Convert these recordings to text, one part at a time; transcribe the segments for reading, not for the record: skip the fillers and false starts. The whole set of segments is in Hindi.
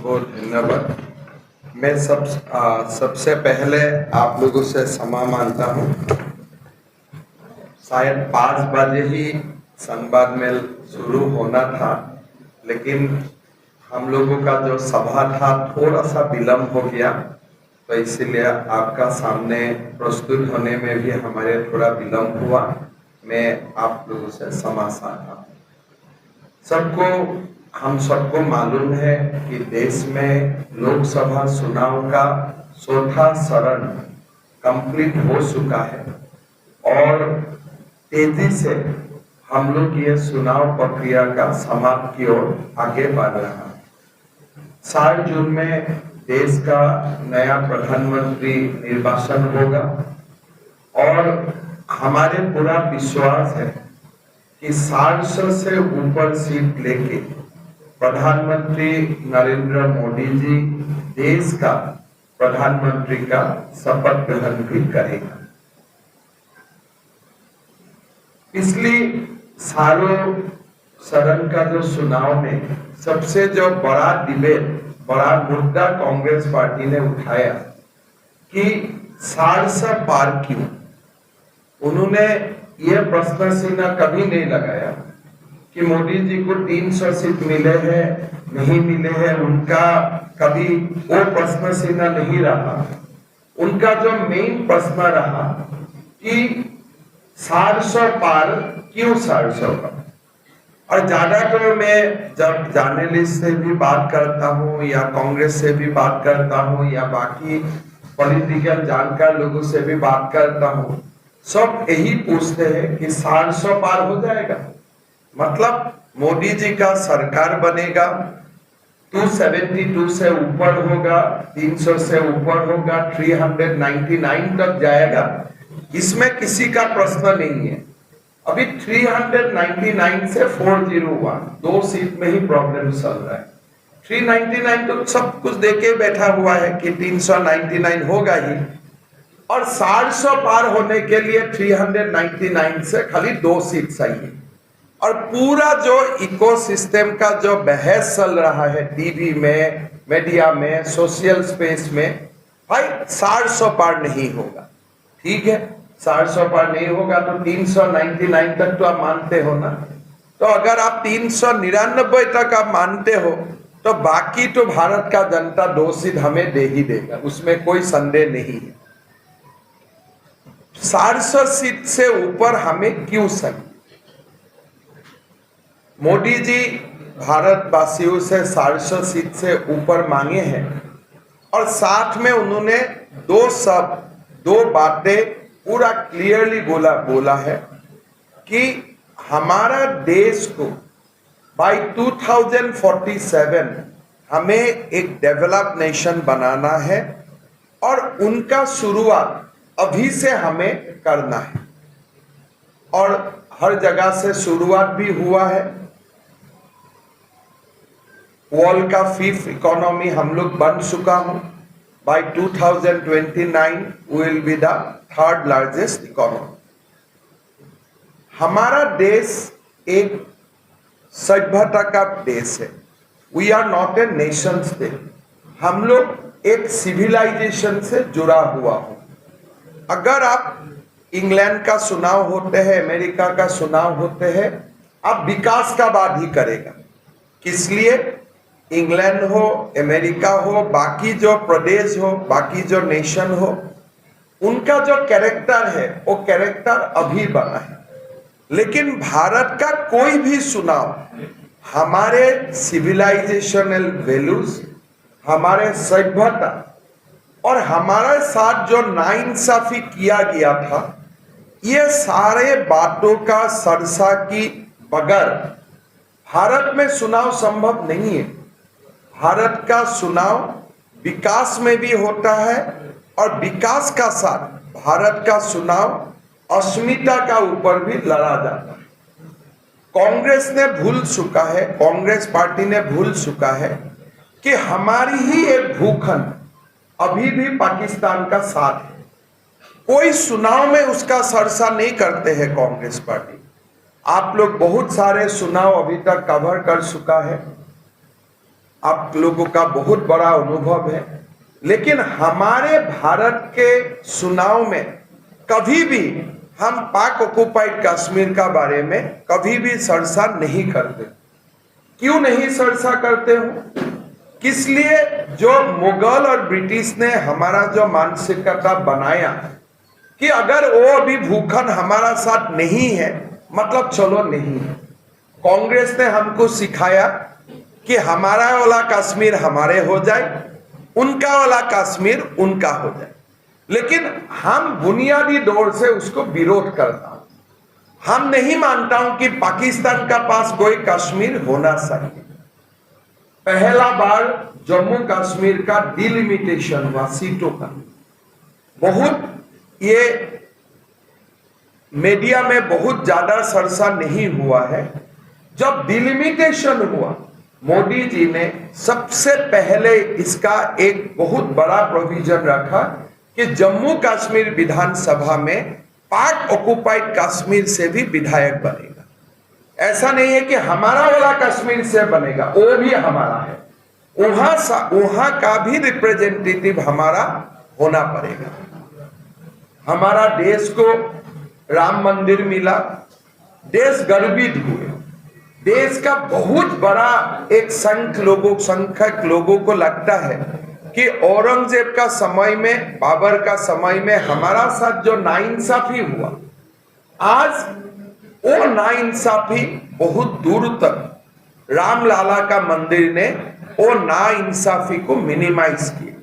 बहुत धन्यवाद। मैं सबसे पहले आप लोगों से क्षमा मांगता हूँ। शायद 5 बजे ही संवाद मेल शुरू होना था, लेकिन हम लोगों का जो सभा था थोड़ा सा विलम्ब हो गया, तो इसीलिए आपका सामने प्रस्तुत होने में भी हमारे थोड़ा विलम्ब हुआ। मैं आप लोगों से क्षमा चाहता हूँ। हम सबको मालूम है कि देश में लोकसभा चुनाव का चौथा चरण कंप्लीट हो चुका है और तेजी से हम लोग ये चुनाव प्रक्रिया का समाप्ति की ओर आगे बढ़ रहा है। 4 जून में देश का नया प्रधानमंत्री निर्वाचन होगा और हमारे पूरा विश्वास है कि 700 से ऊपर सीट लेके प्रधानमंत्री नरेंद्र मोदी जी देश का प्रधानमंत्री का शपथ ग्रहण भी करेगा। पिछली सालों चरण का जो चुनाव में सबसे जो बड़ा डिबेट, बड़ा मुद्दा कांग्रेस पार्टी ने उठाया कि 700 पार क्यों। उन्होंने यह प्रश्न चिन्ह कभी नहीं लगाया कि मोदी जी को 300 सीट मिले हैं नहीं मिले हैं, उनका कभी वो प्रश्न चिन्ह नहीं रहा। उनका जो मेन प्रश्न रहा कि 700 पार क्यों 700 पार। और ज्यादातर मैं जब जर्नलिस्ट से भी बात करता हूँ या कांग्रेस से भी बात करता हूँ या बाकी पॉलिटिकल जानकार लोगों से भी बात करता हूँ, सब यही पूछते हैं कि 700 पार हो जाएगा, मतलब मोदी जी का सरकार बनेगा, 272 से ऊपर होगा, 300 से ऊपर होगा, 399 तक जाएगा। इसमें किसी का प्रश्न नहीं है। अभी 399 से 401 2 सीट में ही प्रॉब्लम चल रहा है। 399 तो सब कुछ देके बैठा हुआ है कि 399 होगा ही, और 700 पार होने के लिए 399 से खाली 2 सीट चाहिए। और पूरा जो इकोसिस्टम का जो बहस चल रहा है टीवी में, मीडिया में, सोशल स्पेस में, भाई 700 पार नहीं होगा। ठीक है, 700 पार नहीं होगा तो 399 तक तो आप मानते हो ना। तो अगर आप 399 तक आप मानते हो तो बाकी तो भारत का जनता 2 सीट हमें दे ही देगा, उसमें कोई संदेह नहीं है। 700 सीट से ऊपर हमें क्यों चाहिए? मोदी जी भारतवासियों से 700 सीट से ऊपर मांगे हैं और साथ में उन्होंने 2 बातें पूरा क्लियरली बोला है कि हमारा देश को बाय 2047 हमें एक डेवलप नेशन बनाना है और उनका शुरुआत अभी से हमें करना है। और हर जगह से शुरुआत भी हुआ है। वर्ल्ड का 5th इकोनॉमी हम लोग बन चुका हूं। By 2029 will be the 3rd largest economy. हमारा देश एक सभ्यता का देश है। We are not a nation state. हम लोग एक सिविलाइजेशन से जुड़ा हुआ हो। अगर आप इंग्लैंड का चुनाव होते हैं, अमेरिका का चुनाव होते हैं, आप विकास का बात ही करेगा। किस लिए? इंग्लैंड हो, अमेरिका हो, बाकी जो प्रदेश हो, बाकी जो नेशन हो, उनका जो कैरेक्टर है वो कैरेक्टर अभी बना है। लेकिन भारत का कोई भी चुनाव हमारे सिविलाइजेशनल वैल्यूज, हमारे सभ्यता और हमारे साथ जो नाइंसाफी किया गया था, ये सारे बातों का सरसा की बगैर भारत में चुनाव संभव नहीं है। भारत का चुनाव विकास में भी होता है और विकास का साथ भारत का चुनाव अस्मिता का ऊपर भी लड़ा जाता है। कांग्रेस ने भूल चुका है, कांग्रेस पार्टी ने भूल चुका है कि हमारी ही एक भूखंड अभी भी पाकिस्तान का साथ है। कोई चुनाव में उसका सरसा नहीं करते हैं कांग्रेस पार्टी। आप लोग बहुत सारे चुनाव अभी तक कवर कर चुका है। आप लोगों का बहुत बड़ा अनुभव है, लेकिन हमारे भारत के चुनाव में कभी भी हम पाक ऑक्युपाइड कश्मीर का बारे में कभी भी चर्चा नहीं करते। क्यों नहीं चर्चा करते हो? किस लिए? जो मुगल और ब्रिटिश ने हमारा जो मानसिकता बनाया कि अगर वो अभी भूखंड हमारा साथ नहीं है मतलब चलो नहीं है। कांग्रेस ने हमको सिखाया कि हमारा वाला कश्मीर हमारे हो जाए, उनका वाला कश्मीर उनका हो जाए, लेकिन हम बुनियादी दौर से उसको विरोध करता हूं। हम नहीं मानता हूं कि पाकिस्तान का पास कोई कश्मीर होना चाहिए। पहला बार जम्मू कश्मीर का डिलिमिटेशन हुआ सीटों का, बहुत ये मीडिया में बहुत ज्यादा चर्चा नहीं हुआ है। जब डिलिमिटेशन हुआ, मोदी जी ने सबसे पहले इसका एक बहुत बड़ा प्रोविजन रखा कि जम्मू कश्मीर विधानसभा में पाक ऑक्युपाइड कश्मीर से भी विधायक बनेगा। ऐसा नहीं है कि हमारा वाला कश्मीर से बनेगा, वो भी हमारा है, वहां का भी रिप्रेजेंटेटिव हमारा होना पड़ेगा। हमारा देश को राम मंदिर मिला, देश गर्वित हुए। देश का बहुत बड़ा एक संख्यक लोगों को लगता है कि औरंगजेब का समय में, बाबर का समय में हमारा साथ जो नाइंसाफी हुआ, आज वो नाइंसाफी बहुत दूर तक रामलाला का मंदिर ने वो नाइंसाफी को मिनिमाइज किया,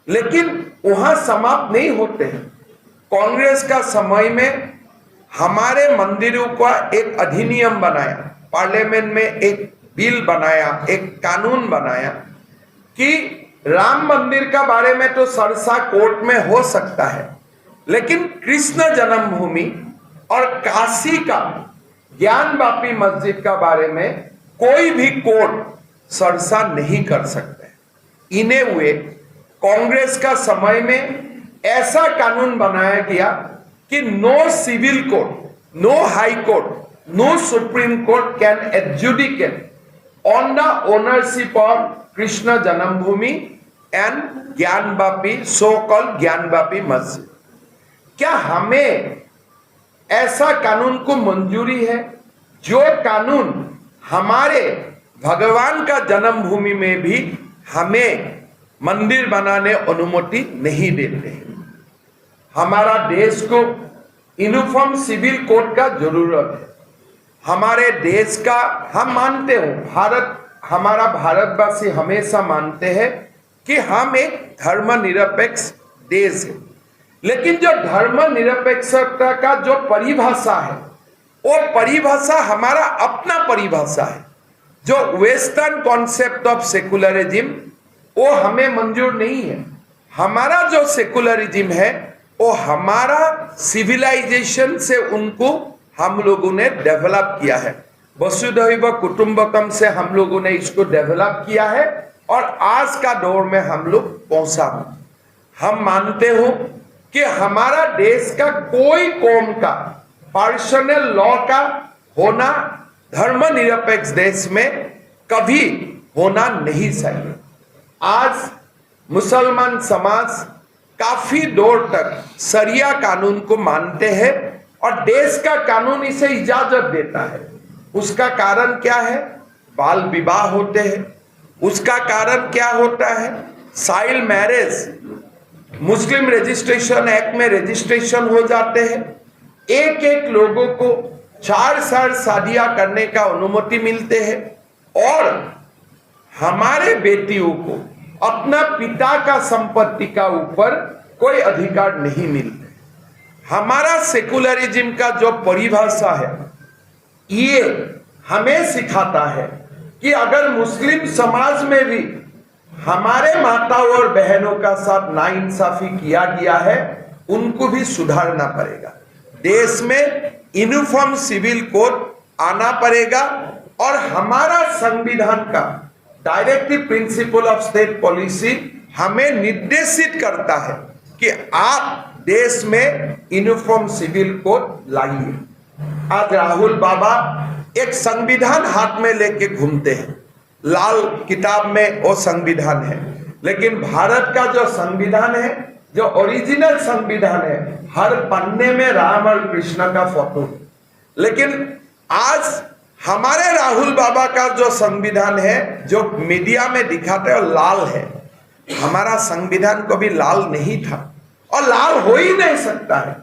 लेकिन वहां समाप्त नहीं होते हैं। कांग्रेस का समय में हमारे मंदिरों का एक अधिनियम बनाया, पार्लियामेंट में एक बिल बनाया, एक कानून बनाया कि राम मंदिर का बारे में तो चर्चा कोर्ट में हो सकता है, लेकिन कृष्ण जन्मभूमि और काशी का ज्ञानवापी मस्जिद का बारे में कोई भी कोर्ट चर्चा नहीं कर सकते। इन्हें हुए कांग्रेस का समय में ऐसा कानून बनाया गया कि no civil court, no high court, no supreme court can adjudicate on the ownership of Krishna Janmabhoomi and Gyanvapi, so called Gyanvapi Masjid. क्या हमें ऐसा कानून को मंजूरी है? जो कानून हमारे भगवान का जन्मभूमि में भी हमें मंदिर बनाने अनुमति नहीं देते हैं। हमारा देश को यूनिफॉर्म सिविल कोड का जरूरत है। हमारे देश का हम मानते हो, हमारा भारतवासी हमेशा मानते हैं कि हम एक धर्मनिरपेक्ष देश है, लेकिन जो धर्मनिरपेक्षता का जो परिभाषा है, वो परिभाषा हमारा अपना परिभाषा है। जो वेस्टर्न कॉन्सेप्ट ऑफ सेकुलरिज्म वो हमें मंजूर नहीं है। हमारा जो सेकुलरिज्म है वो हमारा सिविलाइजेशन से उनको हम लोगों ने डेवलप किया है। वसुधैव कुटुंबकम से हम लोगों ने इसको डेवलप किया है और आज का दौर में हम लोग पहुंचा हूं। हम मानते हो कि हमारा देश का कोई कौम का पर्सनल लॉ का होना धर्मनिरपेक्ष देश में कभी होना नहीं चाहिए। आज मुसलमान समाज काफी दौर तक शरिया कानून को मानते हैं और देश का कानून इसे इजाजत देता है। उसका कारण क्या है? बाल विवाह होते हैं। उसका कारण क्या होता है? चाइल्ड मैरिज, मुस्लिम रजिस्ट्रेशन एक्ट में रजिस्ट्रेशन हो जाते हैं। एक एक लोगों को 4 शादियां करने का अनुमति मिलते हैं और हमारे बेटियों को अपना पिता का संपत्ति का ऊपर कोई अधिकार नहीं मिलते। हमारा सेकुलरिज्म का जो परिभाषा है ये हमें सिखाता है कि अगर मुस्लिम समाज में भी हमारे माताओं और बहनों का साथ नाइंसाफी किया गया है, उनको भी सुधारना पड़ेगा। देश में यूनिफॉर्म सिविल कोड आना पड़ेगा और हमारा संविधान का directive principle of state policy हमें निर्देशित करता है कि आप देश में यूनिफॉर्म सिविल कोड लाइए। आज राहुल बाबा एक संविधान हाथ में लेके घूमते हैं, लाल किताब में वो संविधान है, लेकिन भारत का जो संविधान है, जो ओरिजिनल संविधान है, हर पन्ने में राम और कृष्ण का फोटो है। लेकिन आज हमारे राहुल बाबा का जो संविधान है, जो मीडिया में दिखाते हैं, लाल है। हमारा संविधान कभी लाल नहीं था और लाल हो ही नहीं सकता है।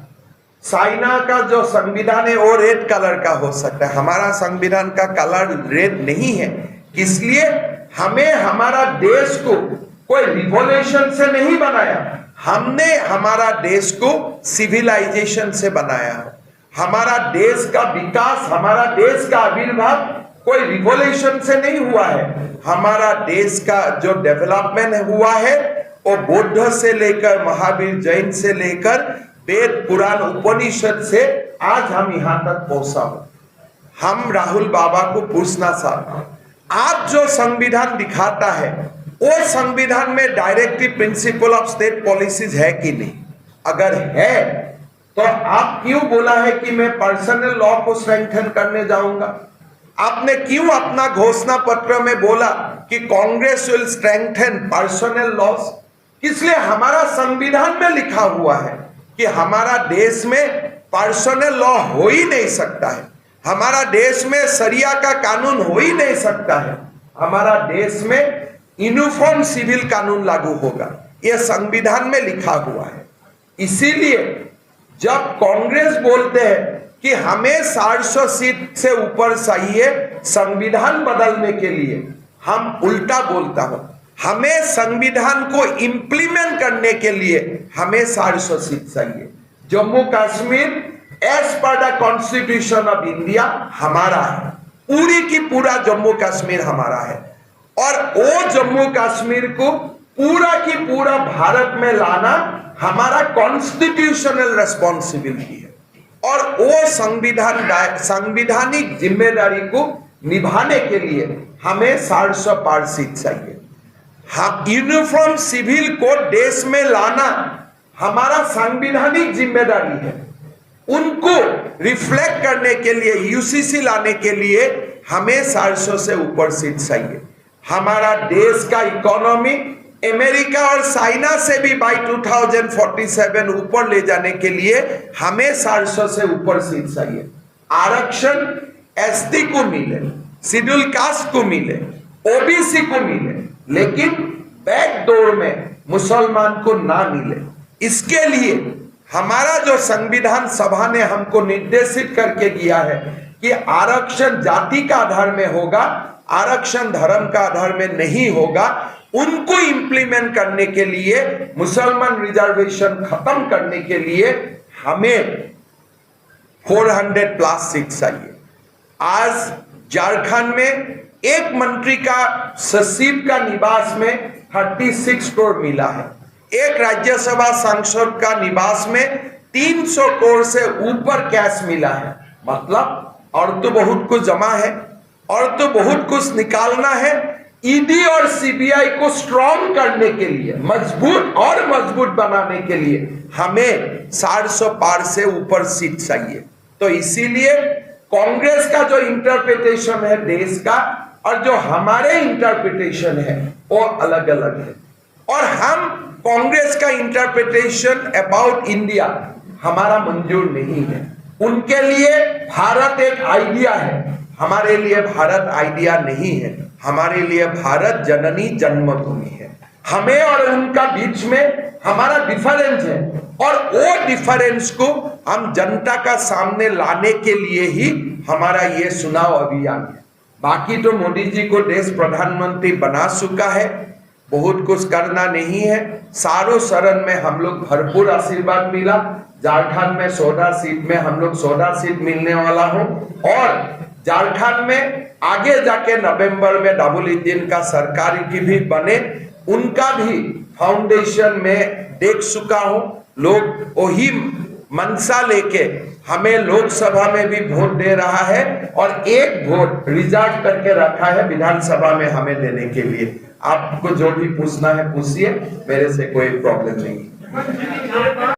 चाइना का जो संविधान है वो रेड कलर का हो सकता है, हमारा संविधान का कलर रेड नहीं है। इसलिए हमें हमारा देश को कोई रिवॉल्यूशन से नहीं बनाया, हमने हमारा देश को सिविलाइजेशन से बनाया है। हमारा देश का विकास, हमारा देश का आविर्भाव कोई रिवॉल्यूशन से नहीं हुआ है। हमारा देश का जो डेवलपमेंट हुआ है वो बुद्ध से लेकर महावीर जैन से लेकर वेद पुराण उपनिषद से आज हम यहाँ तक पहुंचा हो। हम राहुल बाबा को पूछना चाहता हूं, आप जो संविधान दिखाता है वो संविधान में directive principle of state policies है कि नहीं? अगर है तो आप क्यों बोला है कि मैं पर्सनल लॉ को स्ट्रेंथन करने जाऊंगा? आपने क्यों अपना घोषणा पत्र में बोला कि Congress will strengthen personal laws? इसलिए हमारा संविधान में लिखा हुआ है कि हमारा देश में पर्सनल लॉ हो ही नहीं सकता है, हमारा देश में शरिया का कानून हो ही नहीं सकता है, हमारा देश में यूनिफॉर्म सिविल कानून लागू होगा, यह संविधान में लिखा हुआ है। इसीलिए जब कांग्रेस बोलते हैं कि हमें 400 सीट से ऊपर चाहिए संविधान बदलने के लिए, हम उल्टा बोलता हूं, हमें संविधान को इंप्लीमेंट करने के लिए हमें 400 सीट चाहिए। Jammu Kashmir as per the constitution of India हमारा है, पूरी की पूरा जम्मू कश्मीर हमारा है, और वो जम्मू कश्मीर को पूरा की पूरा भारत में लाना हमारा कॉन्स्टिट्यूशनल रेस्पॉन्सिबिलिटी है। और वो संविधानिक जिम्मेदारी को निभाने के लिए हमें 400 पार सीट चाहिए। हम यूनिफॉर्म सिविल कोड देश में लाना हमारा संवैधानिक जिम्मेदारी है। उनको रिफ्लेक्ट करने के लिए, यूसीसी लाने के लिए हमें 400 से ऊपर सीट चाहिए। हमारा देश का इकोनॉमी अमेरिका और चाइना से भी बाई 2047 ऊपर ले जाने के लिए हमें 400 से ऊपर सीट चाहिए। आरक्षण एसटी को मिले, शेड्यूल कास्ट को मिले, ओबीसी को मिले, लेकिन बैकडोर में मुसलमान को ना मिले। इसके लिए हमारा जो संविधान सभा ने हमको निर्देशित करके दिया है कि आरक्षण जाति का आधार में होगा, आरक्षण धर्म का आधार में नहीं होगा, उनको इंप्लीमेंट करने के लिए, मुसलमान रिजर्वेशन खत्म करने के लिए हमें 400 प्लस सीट चाहिए। आज झारखंड में एक मंत्री का सचिव का निवास में 36 करोड़ मिला है, एक राज्यसभा सांसद का निवास में 300 करोड़ से ऊपर कैश मिला है। मतलब और तो बहुत कुछ जमा है, और तो बहुत कुछ निकालना है। ईडी और सीबीआई को स्ट्रॉन्ग करने के लिए, मजबूत बनाने के लिए हमें 400 पार से ऊपर सीट चाहिए। तो इसीलिए कांग्रेस का जो इंटरप्रिटेशन है देश का और जो हमारे इंटरप्रिटेशन है वो अलग अलग है। और हम कांग्रेस का इंटरप्रिटेशन अबाउट इंडिया हमारा मंजूर नहीं है। उनके लिए भारत एक आइडिया है, हमारे लिए भारत आइडिया नहीं है। हमारे लिए भारत जननी जन्मभूमि है। हमें और उनका बीच में हमारा डिफरेंस है, और वो डिफरेंस को हम जनता का सामने लाने के लिए ही हमारा ये चुनाव अभियान है। बाकी तो मोदी जी को देश प्रधानमंत्री बना चुका है, बहुत कुछ करना नहीं है। सारों शरण में हम लोग भरपूर आशीर्वाद मिला। झारखंड में 14 सीट में हम लोग 14 सीट मिलने वाला हो, और झारखंड में आगे जाके नवंबर में डबल इंजन का सरकार की भी बने, उनका भी फाउंडेशन में देख चुका हूं। लोग वही मनसा लेके हमें लोकसभा में भी वोट दे रहा है, और एक वोट रिजर्व करके रखा है विधानसभा में हमें देने के लिए। आपको जो भी पूछना है पूछिए, मेरे से कोई प्रॉब्लम नहीं।